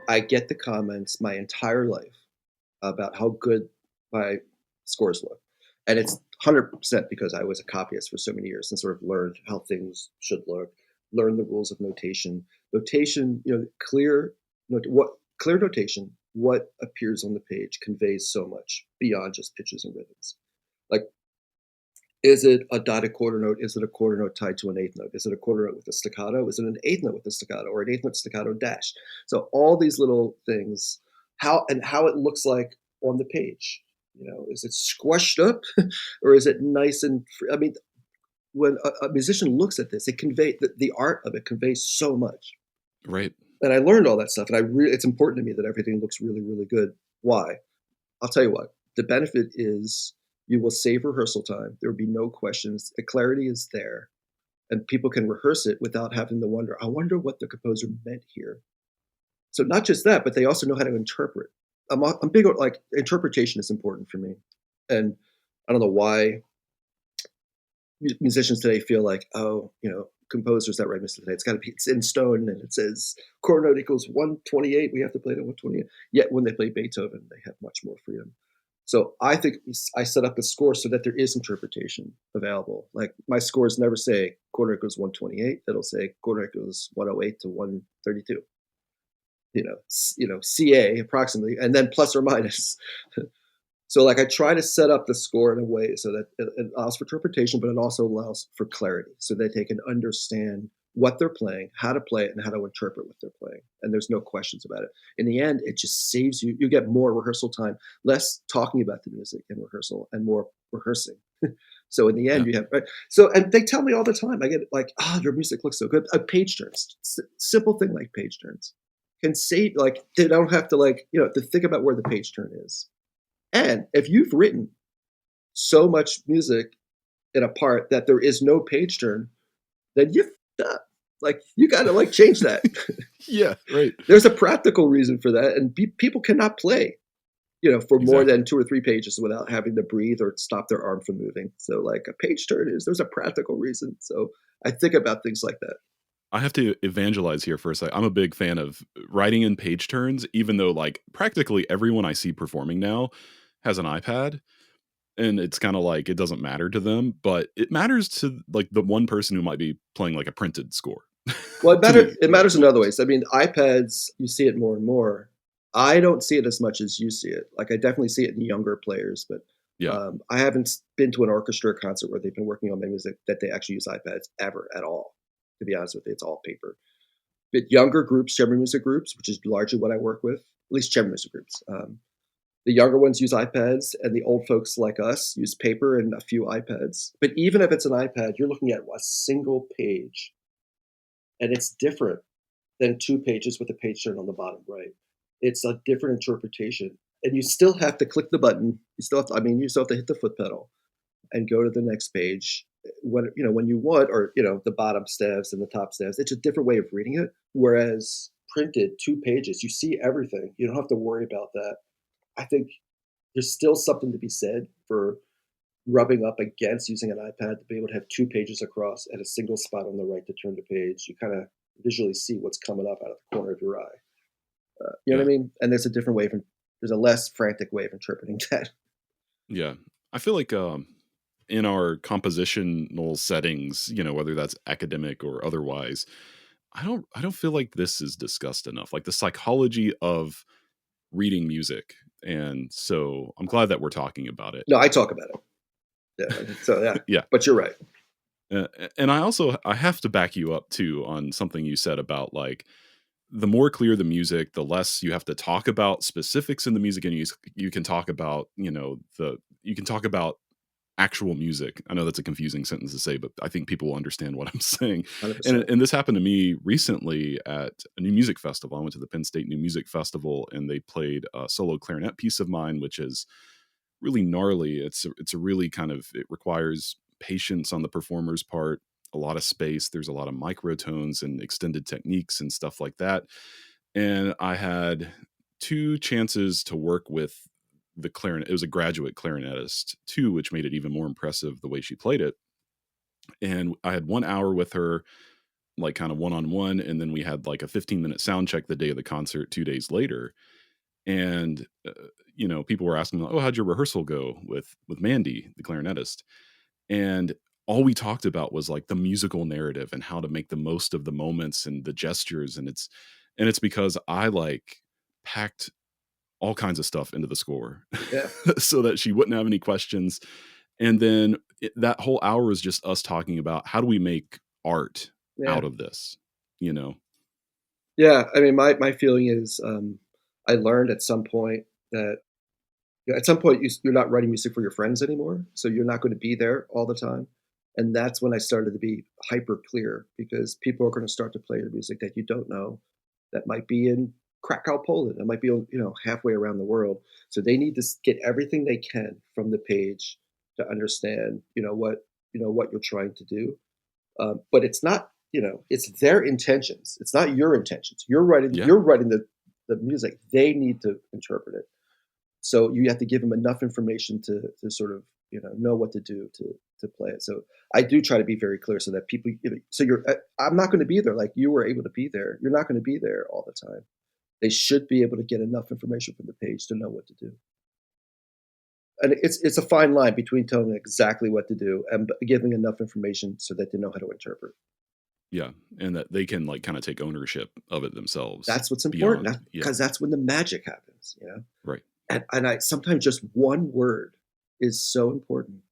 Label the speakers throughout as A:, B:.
A: I get the comments my entire life about how good my scores look. And it's 100% because I was a copyist for so many years and sort of learned how things should look, learned the rules of notation. Notation, clear notation, what appears on the page conveys so much beyond just pitches and rhythms. Like, is it a dotted quarter note? Is it a quarter note tied to an eighth note? Is it a quarter note with a staccato? Is it an eighth note with a staccato, or an eighth note staccato dash? So all these little things, how it looks like on the page. Is it squashed up, or is it nice and free? I mean, when a musician looks at this, the art of it conveys so much.
B: Right.
A: And I learned all that stuff, and it's important to me that everything looks really, really good. Why? I'll tell you what. The benefit is you will save rehearsal time. There will be no questions. The clarity is there, and people can rehearse it without having to wonder, I wonder what the composer meant here. So not just that, but they also know how to interpret. I'm big on, like, interpretation is important for me. And I don't know why musicians today feel like, composers that write music today, it's in stone and it says quarter note equals 128. We have to play it at 128. Yet when they play Beethoven, they have much more freedom. So I think I set up the score so that there is interpretation available. Like, my scores never say quarter note equals 128. It'll say quarter note equals 108 to 132. CA approximately, and then plus or minus. So, like, I try to set up the score in a way so that it allows for interpretation, but it also allows for clarity so that they can understand what they're playing, how to play it, and how to interpret what they're playing. And there's no questions about it. In the end, it just saves you get more rehearsal time, less talking about the music in rehearsal and more rehearsing. So in the end,
B: Yeah.
A: you have, right? So, and they tell me all the time, I get like, your music looks so good. Page turns, simple thing like page turns can save, like, they don't have to, like, to think about where the page turn is. And if you've written so much music in a part that there is no page turn, then you up. Like, you got to, like, change that.
B: Yeah, right.
A: There's a practical reason for that, and people cannot play, for more
B: Exactly.
A: than 2 or 3 pages without having to breathe or stop their arm from moving. So, like, a page turn there's a practical reason. So I think about things like that.
B: I have to evangelize here for a second. I'm a big fan of writing in page turns, even though like practically everyone I see performing now has an iPad. And it's kind of like it doesn't matter to them, but it matters to like the one person who might be playing like a printed score.
A: Well,
B: To me,
A: it matters in other ways. I mean, iPads, you see it more and more. I don't see it as much as you see it. Like, I definitely see it in younger players, but
B: yeah,
A: I haven't been to an orchestra concert where they've been working on my music that they actually use iPads ever at all. To be honest with you, it's all paper. But younger groups, chamber music groups, which is largely what I work with, at least chamber music groups, the younger ones use iPads, and the old folks like us use paper and a few iPads. But even if it's an iPad, you're looking at a single page, and it's different than 2 pages with a page turn on the bottom right. It's a different interpretation, and you still have to click the button. You still have to hit the foot pedal and go to the next page when you want, or the bottom staves and the top staves. It's a different way of reading it. Whereas printed 2 pages, you see everything. You don't have to worry about that. I think there's still something to be said for rubbing up against using an iPad to be able to have 2 pages across at a single spot on the right to turn the page. You kind of visually see what's coming up out of the corner of your eye. You know what
B: yeah,
A: I mean? And there's a less frantic way of interpreting that.
B: yeah. I feel like in our compositional settings, whether that's academic or otherwise, I don't feel like this is discussed enough. Like the psychology of reading music. And so I'm glad that we're talking about it.
A: No, I talk about it. Yeah. So yeah,
B: Yeah.
A: but you're right.
B: And I have to back you up too on something you said about like the more clear the music, the less you have to talk about specifics in the music, and you can talk about you can talk about actual music. I know that's a confusing sentence to say, but I think people will understand what I'm saying.
A: 100%.
B: And this happened to me recently at a new music festival. I went to the Penn State New Music Festival, and they played a solo clarinet piece of mine, which is really gnarly. It's a really it requires patience on the performer's part, a lot of space. There's a lot of microtones and extended techniques and stuff like that. And I had 2 chances to work with the clarinet. It was a graduate clarinetist too, which made it even more impressive the way she played it. And I had 1 hour with her like kind of one-on-one, and then we had like a 15-minute sound check the day of the concert 2 days later. And people were asking, like, "Oh, how'd your rehearsal go with Mandy, the clarinetist?" And all we talked about was like the musical narrative and how to make the most of the moments and the gestures. And it's because I like packed all kinds of stuff into the score
A: Yeah.
B: so that she wouldn't have any questions. And then that whole hour was just us talking about how do we make art
A: Yeah.
B: out of this, you know?
A: Yeah. I mean, my feeling is, I learned at some point that, at some point you're not writing music for your friends anymore. So you're not going to be there all the time. And that's when I started to be hyper clear, because people are going to start to play your music that you don't know, that might be in Krakow, Poland. It might be, halfway around the world. So they need to get everything they can from the page to understand, what you're trying to do. But it's not, it's their intentions. It's not your intentions. You're writing,
B: Yeah.
A: you're writing the music. They need to interpret it. So you have to give them enough information to sort of, know what to do to play it. So I do try to be very clear so that people, so I'm not going to be there like you were able to be there. You're not going to be there all the time. They should be able to get enough information from the page to know what to do. And it's a fine line between telling them exactly what to do and giving enough information so that they know how to interpret.
B: Yeah. And that they can like kind of take ownership of it themselves.
A: That's what's important,
B: beyond. Yeah.
A: because that's when the magic happens,
B: Right.
A: And I sometimes just one word is so important,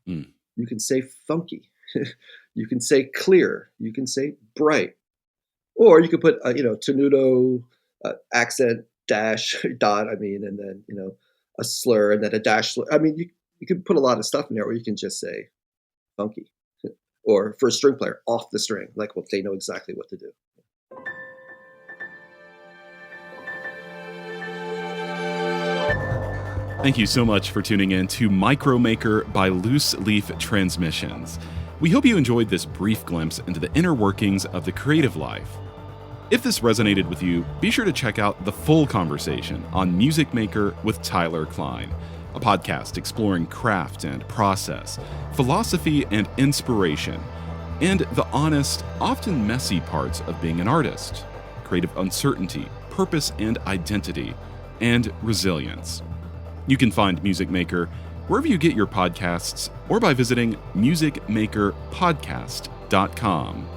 B: Mm.
A: You can say funky, you can say clear, you can say bright, or you could put tenuto, accent, dash, dot. I mean, and then a slur and then a dash slur. I mean, you can put a lot of stuff in there, or you can just say funky, or for a string player, off the string. Like, well, they know exactly what to do.
B: Thank you so much for tuning in to Micromaker by Loose Leaf Transmissions. We hope you enjoyed this brief glimpse into the inner workings of the creative life. If this resonated with you, be sure to check out the full conversation on Music Maker with Tyler Kline, a podcast exploring craft and process, philosophy and inspiration, and the honest, often messy parts of being an artist, creative uncertainty, purpose and identity, and resilience. You can find Music Maker wherever you get your podcasts or by visiting musicmakerpodcast.com.